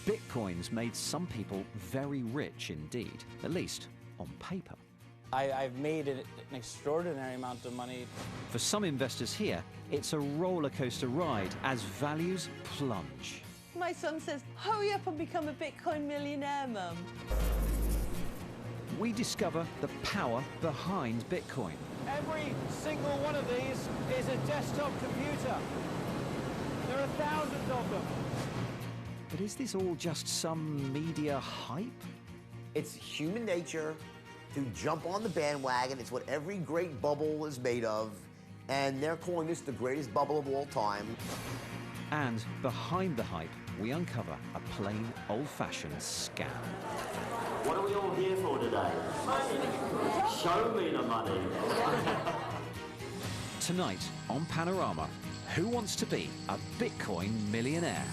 Bitcoins made some people very rich indeed, at least on paper. I've made an extraordinary amount of money. For some investors here, it's a roller coaster ride as values plunge. My son says, hurry up and become a Bitcoin millionaire, Mum. We discover the power behind Bitcoin. Every single one of these is a desktop computer. There are thousands of them. But is this all just some media hype? It's human nature to jump on the bandwagon. It's what every great bubble is made of, and they're calling this the greatest bubble of all time. And behind the hype, we uncover a plain, old-fashioned scam. What are we all here for today? Money. Show me the money. Tonight on Panorama, who wants to be a Bitcoin millionaire?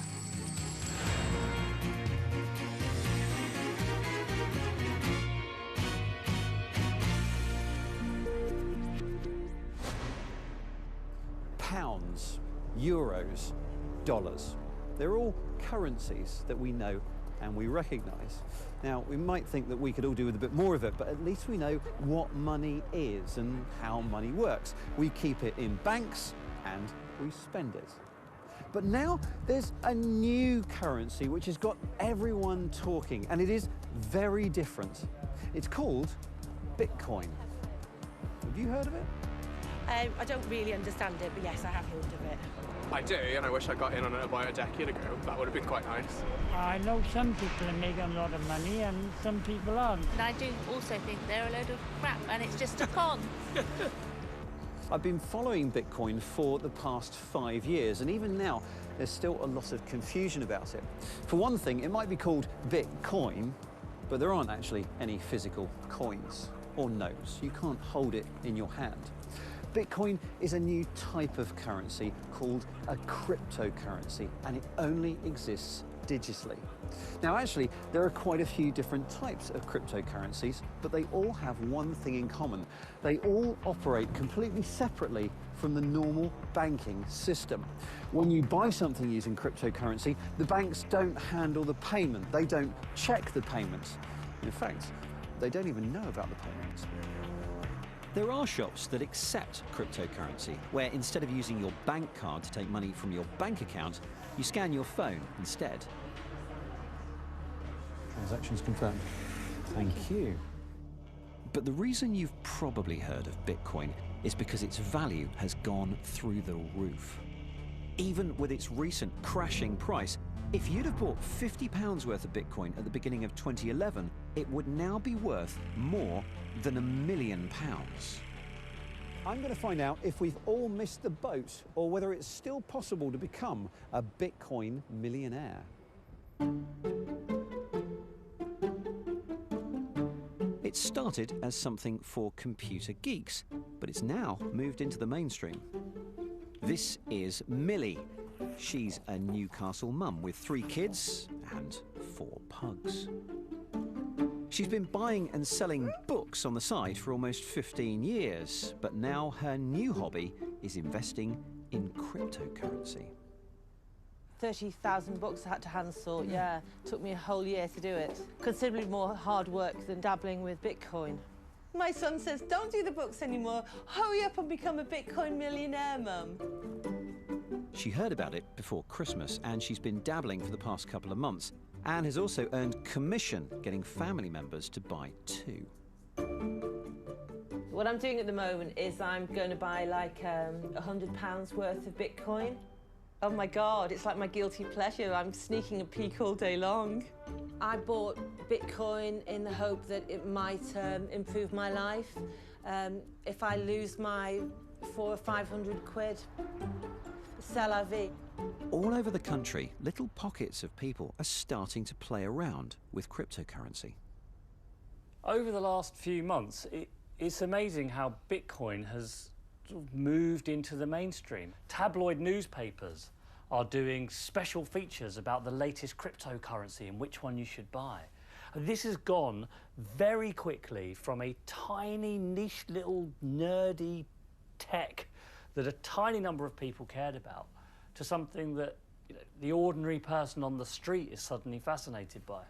Pounds, euros, dollars. They're all currencies that we know and we recognise. Now, we might think that we could all do with a bit more of it, but at least we know what money is and how money works. We keep it in banks and we spend it. But now there's a new currency which has got everyone talking, and it is very different. It's called Bitcoin. Have you heard of it? I don't really understand it, but yes, I have heard of it. I do, and I wish I got in on it about a decade ago. That would have been quite nice. I know some people are making a lot of money and some people aren't. And I do also think they're a load of crap and it's just a con. I've been following Bitcoin for the past 5 years, and even now there's still a lot of confusion about it. For one thing, it might be called Bitcoin, but there aren't actually any physical coins or notes. You can't hold it in your hand. Bitcoin is a new type of currency called a cryptocurrency, and it only exists digitally. Now, actually, there are quite a few different types of cryptocurrencies, but they all have one thing in common. They all operate completely separately from the normal banking system. When you buy something using cryptocurrency, the banks don't handle the payment. They don't check the payments. In fact, they don't even know about the payments. There are shops that accept cryptocurrency, where instead of using your bank card to take money from your bank account, you scan your phone instead. Transactions confirmed. Thank you. But the reason you've probably heard of Bitcoin is because its value has gone through the roof. Even with its recent crashing price, if you'd have bought £50 worth of Bitcoin at the beginning of 2011, it would now be worth more than £1 million. I'm going to find out if we've all missed the boat or whether it's still possible to become a Bitcoin millionaire. It started as something for computer geeks, but it's now moved into the mainstream. This is Millie. She's a Newcastle mum with 3 kids and 4 pugs. She's been buying and selling books on the side for almost 15 years, but now her new hobby is investing in cryptocurrency. 30,000 books I had to hand sort, yeah. Took me a whole year to do it. Considerably more hard work than dabbling with Bitcoin. My son says, don't do the books anymore. Hurry up and become a Bitcoin millionaire, Mum. She heard about it before Christmas, and she's been dabbling for the past couple of months, and has also earned commission getting family members to buy too. What I'm doing at the moment is I'm going to buy like £100 worth of Bitcoin. Oh my God, it's like my guilty pleasure. I'm sneaking a peek all day long. I bought Bitcoin in the hope that it might improve my life. If I lose my 400 or 500 quid, c'est la vie. All over the country, little pockets of people are starting to play around with cryptocurrency. Over the last few months, it's amazing how Bitcoin has sort of moved into the mainstream. Tabloid newspapers are doing special features about the latest cryptocurrency and which one you should buy. This has gone very quickly from a tiny, niche, little nerdy tech that a tiny number of people cared about to something that the ordinary person on the street is suddenly fascinated by.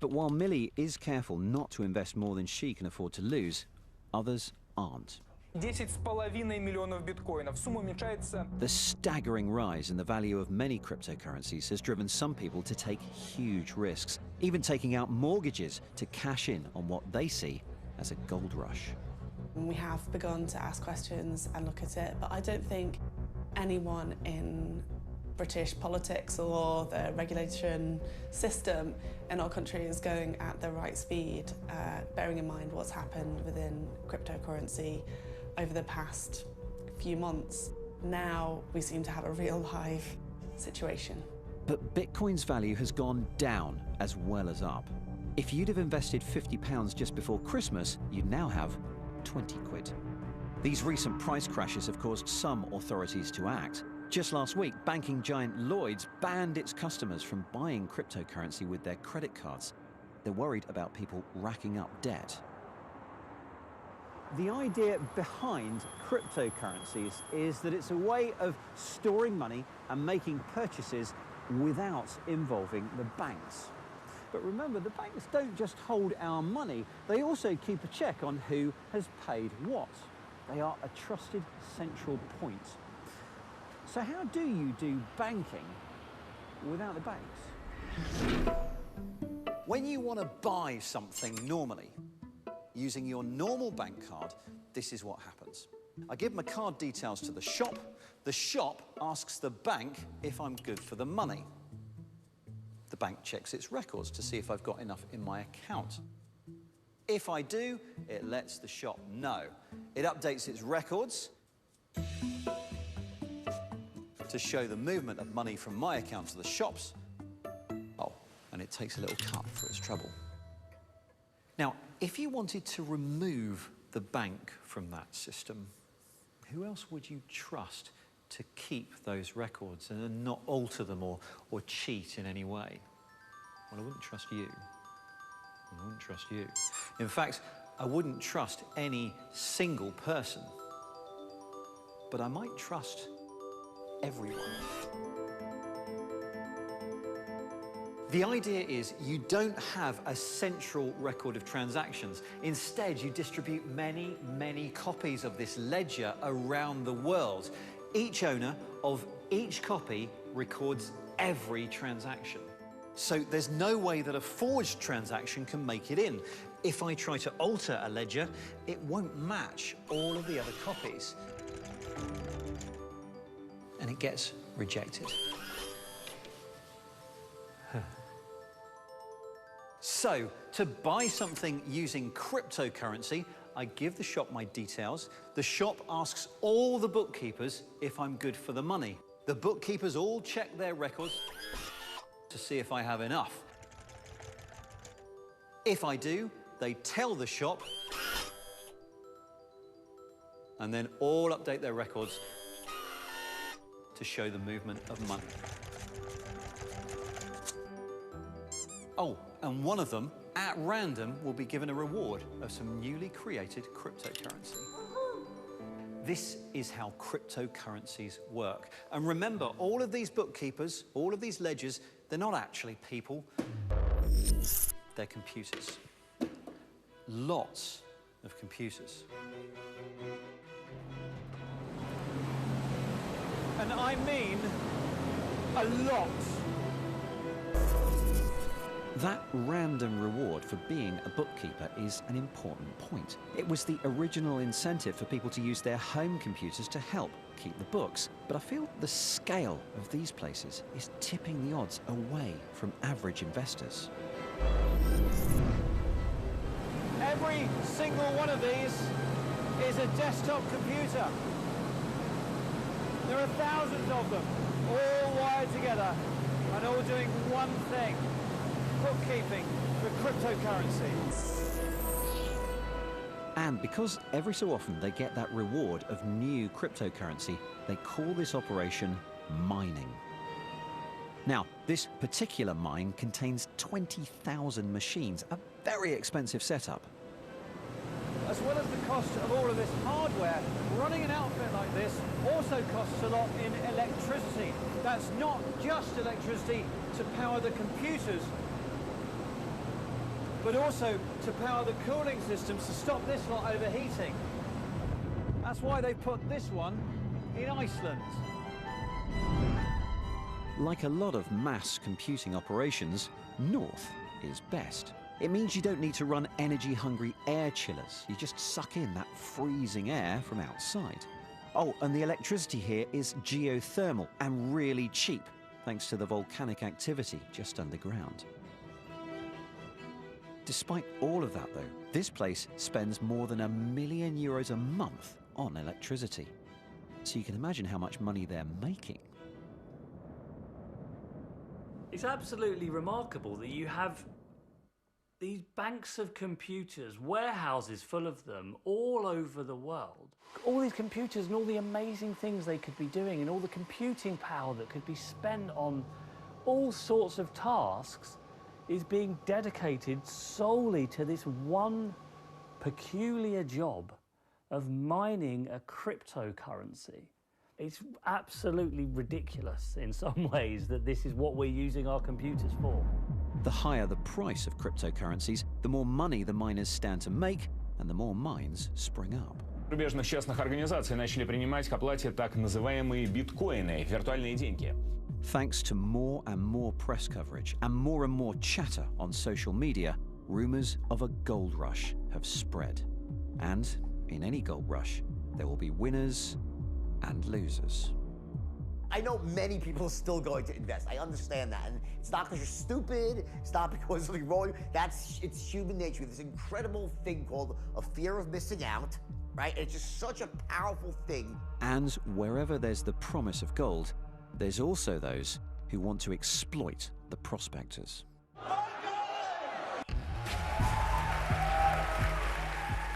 But while Millie is careful not to invest more than she can afford to lose, others aren't. 10,5 миллионов биткоинов. Сумма уменьшается. The staggering rise in the value of many cryptocurrencies has driven some people to take huge risks, even taking out mortgages to cash in on what they see as a gold rush. We have begun to ask questions and look at it, but I don't think anyone in British politics or the regulation system in our country is going at the right speed, bearing in mind what's happened within cryptocurrency over the past few months. Now we seem to have a real live situation. But Bitcoin's value has gone down as well as up. If you'd have invested £50 just before Christmas, you'd now have 20 quid. These recent price crashes have caused some authorities to act. Just last week, banking giant Lloyds banned its customers from buying cryptocurrency with their credit cards. They're worried about people racking up debt. The idea behind cryptocurrencies is that it's a way of storing money and making purchases without involving the banks. But remember, the banks don't just hold our money, they also keep a check on who has paid what. They are a trusted central point. So how do you do banking without the banks? When you want to buy something normally, using your normal bank card, this is what happens. I give my card details to the shop asks the bank if I'm good for the money. The bank checks its records to see if I've got enough in my account. If I do, it lets the shop know. It updates its records to show the movement of money from my account to the shop's. Oh, and it takes a little cut for its trouble. Now, if you wanted to remove the bank from that system, who else would you trust to keep those records and not alter them or cheat in any way? Well, I wouldn't trust you. I wouldn't trust you. In fact, I wouldn't trust any single person. But I might trust everyone. The idea is you don't have a central record of transactions. Instead, you distribute many, many copies of this ledger around the world. Each owner of each copy records every transaction. So there's no way that a forged transaction can make it in. If I try to alter a ledger, it won't match all of the other copies. And it gets rejected. So, to buy something using cryptocurrency, I give the shop my details. The shop asks all the bookkeepers if I'm good for the money. The bookkeepers all check their records to see if I have enough. If I do, they tell the shop, and then all update their records to show the movement of money. Oh, and one of them, at random, will be given a reward of some newly created cryptocurrency. This is how cryptocurrencies work. And remember, all of these bookkeepers, all of these ledgers, they're not actually people, they're computers. Lots of computers. And I mean a lot. That random reward for being a bookkeeper is an important point. It was the original incentive for people to use their home computers to help keep the books. But I feel the scale of these places is tipping the odds away from average investors. Every single one of these is a desktop computer. There are thousands of them, all wired together and all doing one thing: bookkeeping for cryptocurrency. And because every so often they get that reward of new cryptocurrency, they call this operation mining. Now, this particular mine contains 20,000 machines, a very expensive setup. As well as the cost of all of this hardware, running an outfit like this also costs a lot in electricity. That's not just electricity to power the computers, but also to power the cooling systems to stop this lot overheating. That's why they put this one in Iceland. Like a lot of mass computing operations, north is best. It means you don't need to run energy-hungry air chillers. You just suck in that freezing air from outside. Oh, and the electricity here is geothermal and really cheap, thanks to the volcanic activity just underground. Despite all of that, though, this place spends more than €1 million a month on electricity. So you can imagine how much money they're making. It's absolutely remarkable that you have these banks of computers, warehouses full of them, all over the world. All these computers and all the amazing things they could be doing and all the computing power that could be spent on all sorts of tasks is being dedicated solely to this one peculiar job of mining a cryptocurrency. It's absolutely ridiculous in some ways that this is what we're using our computers for. The higher the price of cryptocurrencies, the more money the miners stand to make, and the more mines spring up. Зарубежных частных организаций начали принимать к оплате так называемые биткоины, виртуальные деньги. Thanks to more and more press coverage and more chatter on social media, rumors of a gold rush have spread. And in any gold rush, there will be winners and losers. I know many people are still going to invest. I understand that. And it's not because you're stupid. It's not because you're wrong. It's human nature. This incredible thing called a fear of missing out, right? It's just such a powerful thing. And wherever there's the promise of gold, there's also those who want to exploit the prospectors.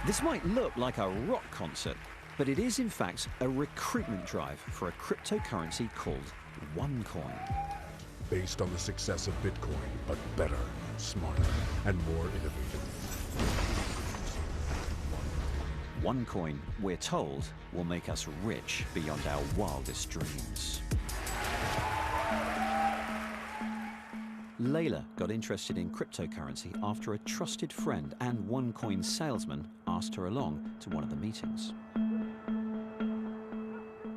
This might look like a rock concert, but it is in fact a recruitment drive for a cryptocurrency called Onecoin. Based on the success of Bitcoin, but better, smarter, and more innovative. Onecoin, we're told, will make us rich beyond our wildest dreams. Layla got interested in cryptocurrency after a trusted friend and Onecoin salesman asked her along to one of the meetings.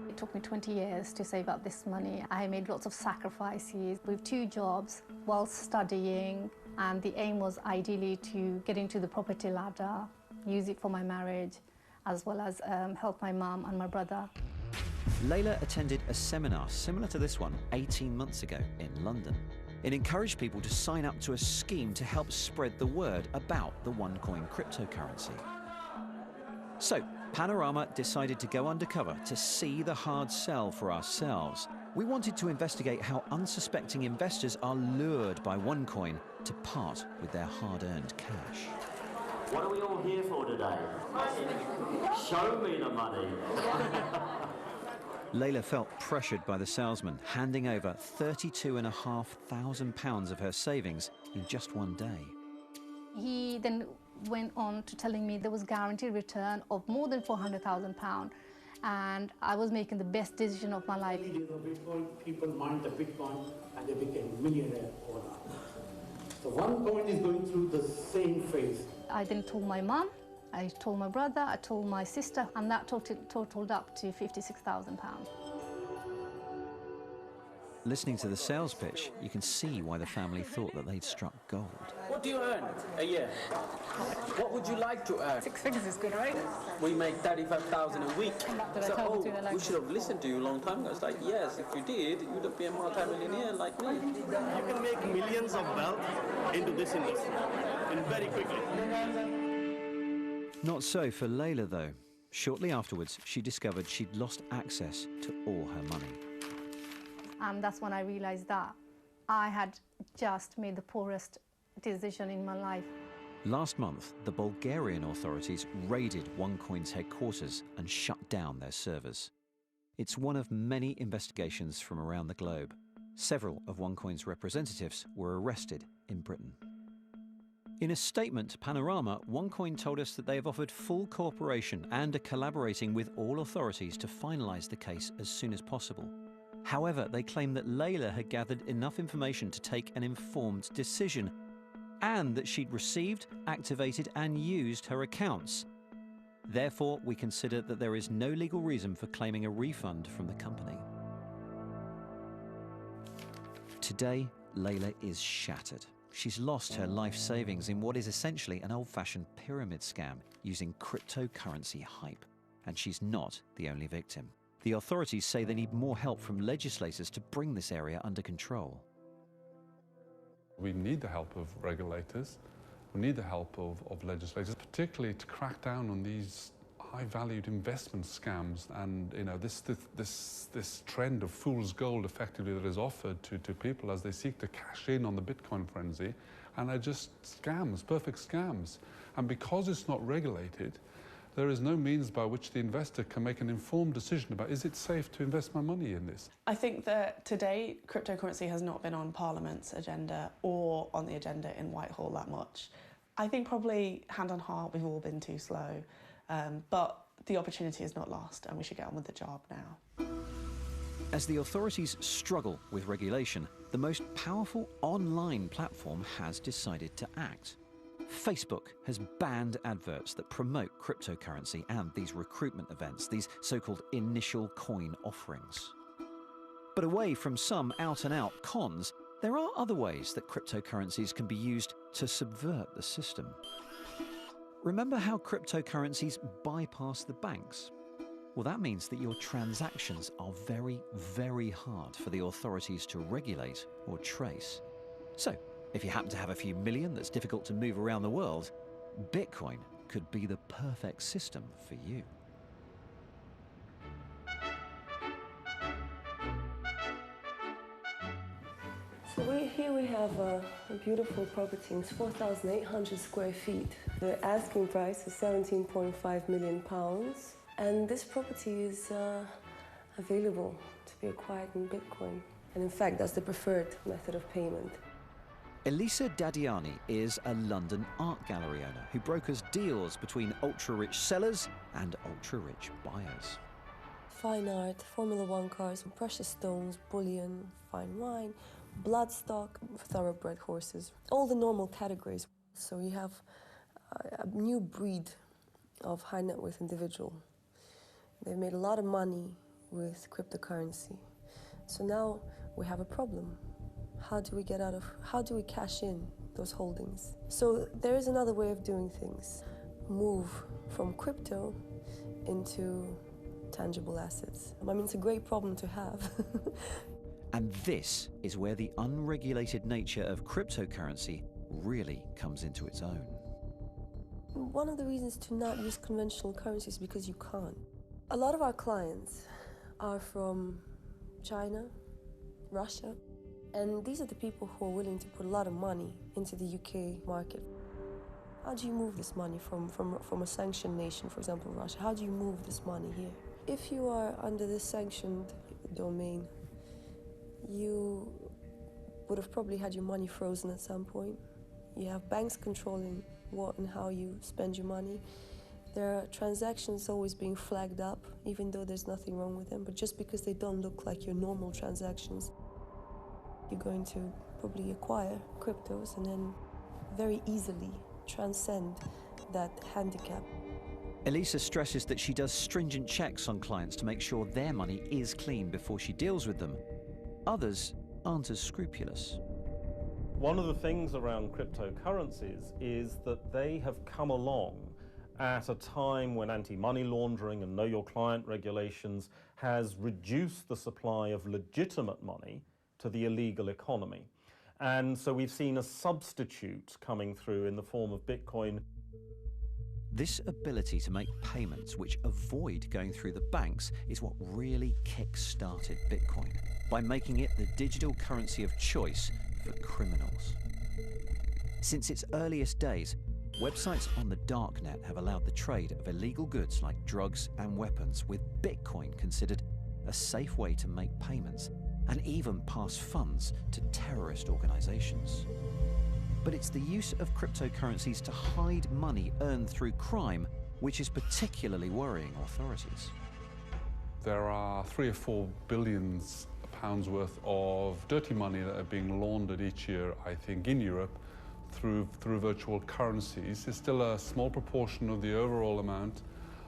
It took me 20 years to save up this money. I made lots of sacrifices with 2 jobs while studying, and the aim was ideally to get into the property ladder, use it for my marriage, as well as help my mum and my brother. Layla attended a seminar similar to this one 18 months ago in London. It encouraged people to sign up to a scheme to help spread the word about the Onecoin cryptocurrency. So, Panorama decided to go undercover to see the hard sell for ourselves. We wanted to investigate how unsuspecting investors are lured by Onecoin to part with their hard-earned cash. What are we all here for today? Show me the money. Layla felt pressured by the salesman, handing over £32,500 of her savings in just one day. He then went on to telling me there was guaranteed return of more than £400,000, and I was making the best decision of my life. People mined the Bitcoin and they became millionaire overnight. So Onecoin is going through the same phase. I then told my mum, I told my brother, I told my sister, and that totaled up to £56,000. Listening to the sales pitch, you can see why the family thought that they'd struck gold. What do you earn a year? What would you like to earn? 6 figures is good, right? We make 35,000 a week. So, we should have listened to you a long time ago. It's like, yes, if you did, you would be a multi-millionaire like me. You can make millions of wealth into this industry, and very quickly. Not so for Layla, though. Shortly afterwards, she discovered she'd lost access to all her money. And that's when I realized that I had just made the poorest decision in my life. Last month, the Bulgarian authorities raided Onecoin's headquarters and shut down their servers. It's one of many investigations from around the globe. Several of Onecoin's representatives were arrested in Britain. In a statement to Panorama, Onecoin told us that they have offered full cooperation and are collaborating with all authorities to finalise the case as soon as possible. However, they claim that Layla had gathered enough information to take an informed decision, and that she'd received, activated and used her accounts. Therefore, we consider that there is no legal reason for claiming a refund from the company. Today, Layla is shattered. She's lost her life savings in what is essentially an old-fashioned pyramid scam using cryptocurrency hype. And she's not the only victim. The authorities say they need more help from legislators to bring this area under control. We need the help of regulators. We need the help of legislators, particularly to crack down on these high-valued investment scams and this trend of fool's gold effectively that is offered to people as they seek to cash in on the Bitcoin frenzy, and they're just scams, perfect scams. And because it's not regulated, there is no means by which the investor can make an informed decision about, is it safe to invest my money in this? I think that today cryptocurrency has not been on Parliament's agenda or on the agenda in Whitehall that much. I think probably hand on heart we've all been too slow. But the opportunity is not lost and we should get on with the job now. As the authorities struggle with regulation, the most powerful online platform has decided to act. Facebook has banned adverts that promote cryptocurrency and these recruitment events, these so-called initial coin offerings. But away from some out-and-out cons, there are other ways that cryptocurrencies can be used to subvert the system. Remember how cryptocurrencies bypass the banks? Well, that means that your transactions are very, very hard for the authorities to regulate or trace. So, if you happen to have a few million that's difficult to move around the world, Bitcoin could be the perfect system for you. So here we have a beautiful property. It's 4,800 square feet. The asking price is £17.5 million. And this property is available to be acquired in Bitcoin. And in fact, that's the preferred method of payment. Elisa Dadiani is a London art gallery owner who brokers deals between ultra-rich sellers and ultra-rich buyers. Fine art, Formula One cars, precious stones, bullion, fine wine, bloodstock, thoroughbred horses, all the normal categories. So you have a new breed of high net worth individual. They've made a lot of money with cryptocurrency. So now we have a problem. How do we cash in those holdings? So there is another way of doing things. Move from crypto into tangible assets. I mean, it's a great problem to have. And this is where the unregulated nature of cryptocurrency really comes into its own. One of the reasons to not use conventional currency is because you can't. A lot of our clients are from China, Russia, and these are the people who are willing to put a lot of money into the UK market. How do you move this money from a sanctioned nation, for example, Russia? How do you move this money here? If you are under this sanctioned domain, you would have probably had your money frozen at some point. You have banks controlling what and how you spend your money. There are transactions always being flagged up, even though there's nothing wrong with them, but just because they don't look like your normal transactions, you're going to probably acquire cryptos and then very easily transcend that handicap. Elisa stresses that she does stringent checks on clients to make sure their money is clean before she deals with them. Others aren't as scrupulous. One of the things around cryptocurrencies is that they have come along at a time when anti-money laundering and know your client regulations has reduced the supply of legitimate money to the illegal economy. And so we've seen a substitute coming through in the form of Bitcoin. This ability to make payments which avoid going through the banks is what really kick-started Bitcoin, by making it the digital currency of choice for criminals. Since its earliest days, websites on the darknet have allowed the trade of illegal goods like drugs and weapons, with Bitcoin considered a safe way to make payments and even pass funds to terrorist organizations. But it's the use of cryptocurrencies to hide money earned through crime which is particularly worrying authorities. There are 3 or 4 billion pounds worth of dirty money that are being laundered each year, I think, in Europe through virtual currencies. It's still a small proportion of the overall amount,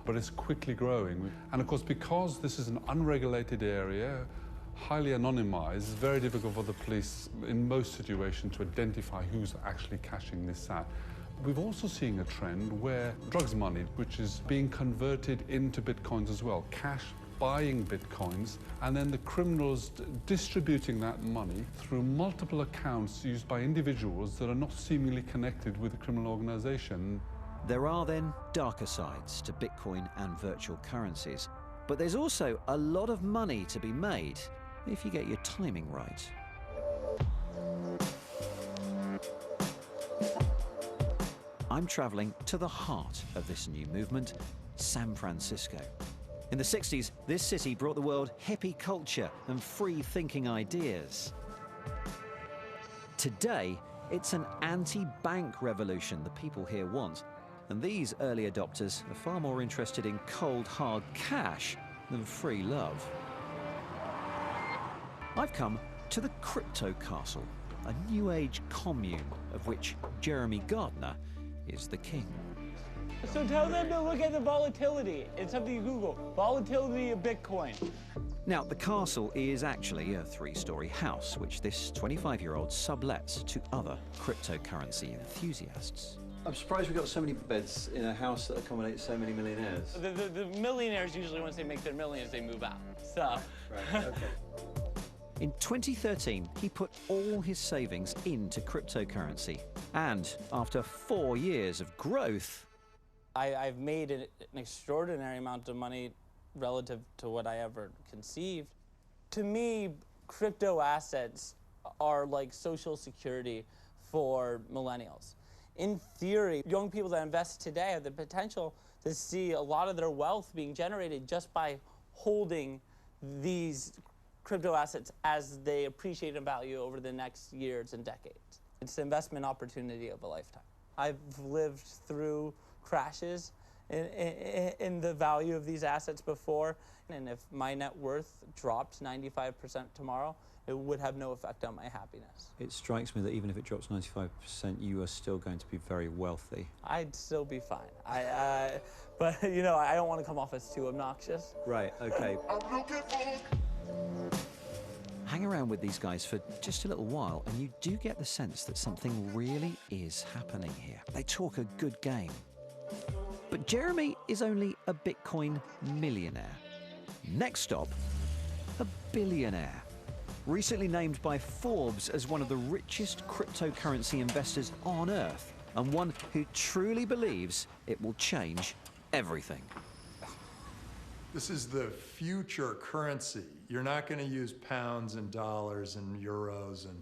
but it's quickly growing. And of course, because this is an unregulated area, highly anonymized, it's very difficult for the police in most situations to identify who's actually cashing this out. We've also seen a trend where drugs money, which is being converted into bitcoins as well, cash buying bitcoins, and then the criminals distributing that money through multiple accounts used by individuals that are not seemingly connected with the criminal organization. There are then darker sides to Bitcoin and virtual currencies, but there's also a lot of money to be made if you get your timing right. I'm traveling to the heart of this new movement, San Francisco. In the 60s, this city brought the world hippie culture and free-thinking ideas. Today, it's an anti-bank revolution the people here want, and these early adopters are far more interested in cold, hard cash than free love. I've come to the Crypto Castle, a new age commune of which Jeremy Gardner is the king. So tell them to look at the volatility. It's something you Google. Volatility of Bitcoin. Now, the castle is actually a 3-story house, which this 25-year-old sublets to other cryptocurrency enthusiasts. I'm surprised we've got so many beds in a house that accommodates so many millionaires. The millionaires usually, once they make their millions, they move out. So. Right, okay. In 2013, he put all his savings into cryptocurrency. And after 4 years of growth, I've made an extraordinary amount of money relative to what I ever conceived. To me, crypto assets are like social security for millennials. In theory, young people that invest today have the potential to see a lot of their wealth being generated just by holding these crypto assets as they appreciate in value over the next years and decades. It's the investment opportunity of a lifetime. I've lived through crashes in the value of these assets before, and if my net worth dropped 95% tomorrow, it would have no effect on my happiness. It strikes me that even if it drops 95%, you are still going to be very wealthy. I'd still be fine. But you know, I don't want to come off as too obnoxious. Right, okay. hang around with these guys for just a little while and you do get the sense that something really is happening here. They talk a good game. But Jeremy is only a Bitcoin millionaire. Next stop, a billionaire. Recently named by Forbes as one of the richest cryptocurrency investors on Earth, and one who truly believes it will change everything. This is the future currency. You're not going to use pounds and dollars and euros and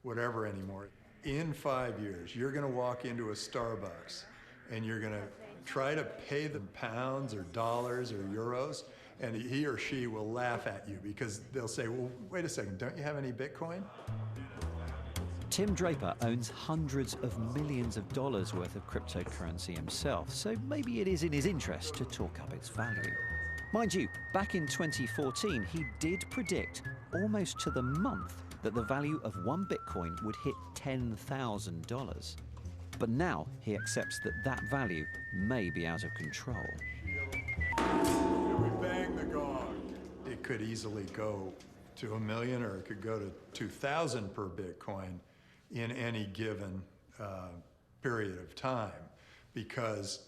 whatever anymore. In 5 years, you're going to walk into a Starbucks and you're going to try to pay them pounds or dollars or euros, and he or she will laugh at you because they'll say, well, wait a second, don't you have any Bitcoin? Tim Draper owns hundreds of millions of dollars worth of cryptocurrency himself, so maybe it is in his interest to talk up its value. Mind you, back in 2014, he did predict, almost to the month, that the value of one Bitcoin would hit $10,000. But now he accepts that that value may be out of control. We bang the gong. It could easily go to $1 million, or it could go to 2,000 per Bitcoin in any given period of time, because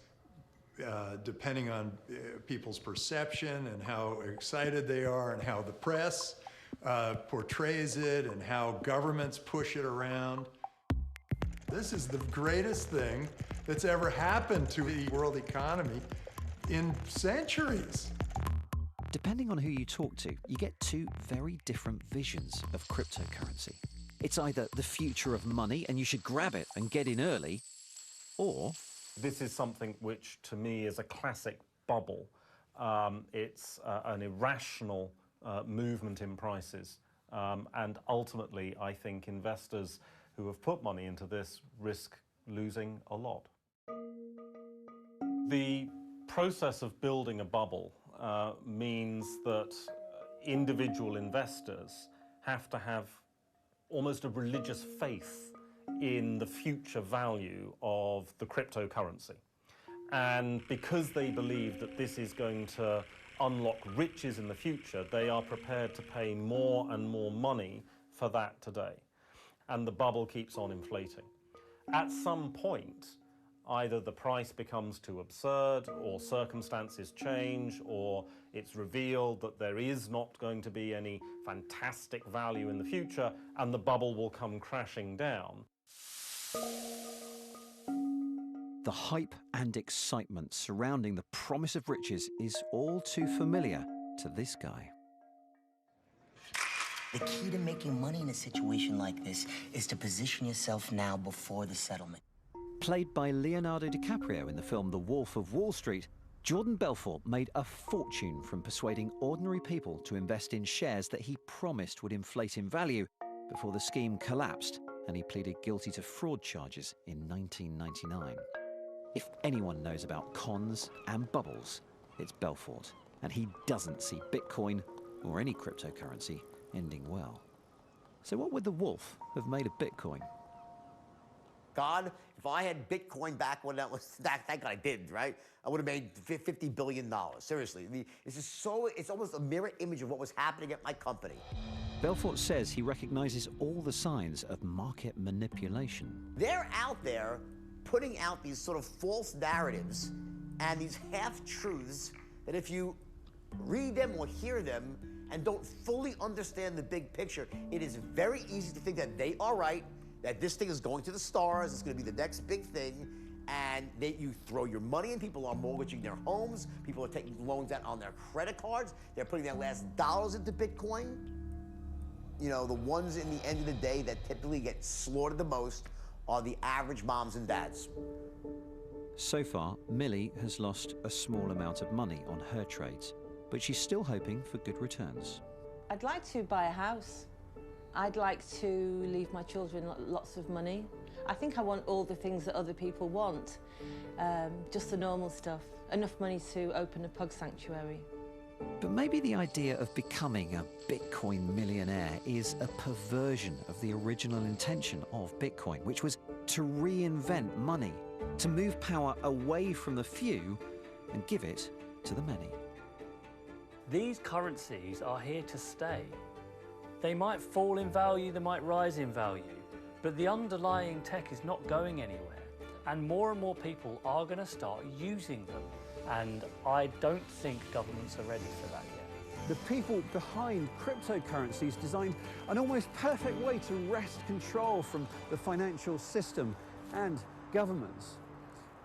depending on people's perception and how excited they are and how the press portrays it and how governments push it around. This is the greatest thing that's ever happened to the world economy in centuries. Depending on who you talk to, you get two very different visions of cryptocurrency. It's either the future of money and you should grab it and get in early, or... This is something which, to me, is a classic bubble. It's an irrational movement in prices. And ultimately, I think investors who have put money into this risk losing a lot. The process of building a bubble means that individual investors have to have almost a religious faith in the future value of the cryptocurrency. And because they believe that this is going to unlock riches in the future, they are prepared to pay more and more money for that today. And the bubble keeps on inflating. At some point, either the price becomes too absurd, or circumstances change, or it's revealed that there is not going to be any fantastic value in the future, and the bubble will come crashing down. The hype and excitement surrounding the promise of riches is all too familiar to this guy. The key to making money in a situation like this is to position yourself now before the settlement. Played by Leonardo DiCaprio in the film The Wolf of Wall Street, Jordan Belfort made a fortune from persuading ordinary people to invest in shares that he promised would inflate in value before the scheme collapsed and he pleaded guilty to fraud charges in 1999. If anyone knows about cons and bubbles, it's Belfort, and he doesn't see Bitcoin or any cryptocurrency ending well. So what would the wolf have made of Bitcoin? God, if I had Bitcoin back when that was, thank God I didn't, right? I would have made $50 billion, seriously. I mean, it's almost a mirror image of what was happening at my company. Belfort says he recognizes all the signs of market manipulation. They're out there putting out these sort of false narratives and these half-truths that if you read them or hear them and don't fully understand the big picture, it is very easy to think that they are right, that this thing is going to the stars, it's going to be the next big thing, and you throw your money in, people are mortgaging their homes, people are taking loans out on their credit cards, they're putting their last dollars into Bitcoin. You know, the ones in the end of the day that typically get slaughtered the most are the average moms and dads. So far, Millie has lost a small amount of money on her trades, but she's still hoping for good returns. I'd like to buy a house. I'd like to leave my children lots of money. I think I want all the things that other people want, just the normal stuff. Enough money to open a pug sanctuary. But maybe the idea of becoming a Bitcoin millionaire is a perversion of the original intention of Bitcoin, which was to reinvent money, to move power away from the few and give it to the many. These currencies are here to stay. They might fall in value, they might rise in value, but the underlying tech is not going anywhere. And more people are going to start using them. And I don't think governments are ready for that yet. The people behind cryptocurrencies designed an almost perfect way to wrest control from the financial system and governments.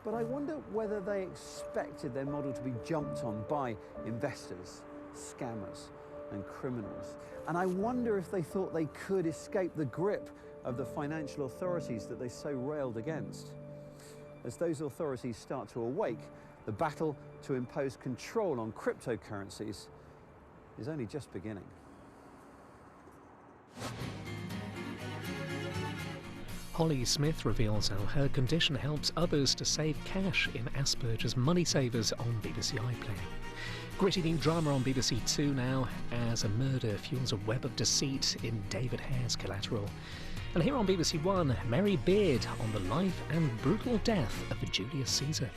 But I wonder whether they expected their model to be jumped on by investors, scammers, and criminals. And I wonder if they thought they could escape the grip of the financial authorities that they so railed against. As those authorities start to awake, the battle to impose control on cryptocurrencies is only just beginning. Holly Smith reveals how her condition helps others to save cash in Asperger's Money Savers on BBC iPlayer. Gritty new drama on BBC Two now as a murder fuels a web of deceit in David Hare's Collateral. And here on BBC One, Mary Beard on the life and brutal death of Julius Caesar.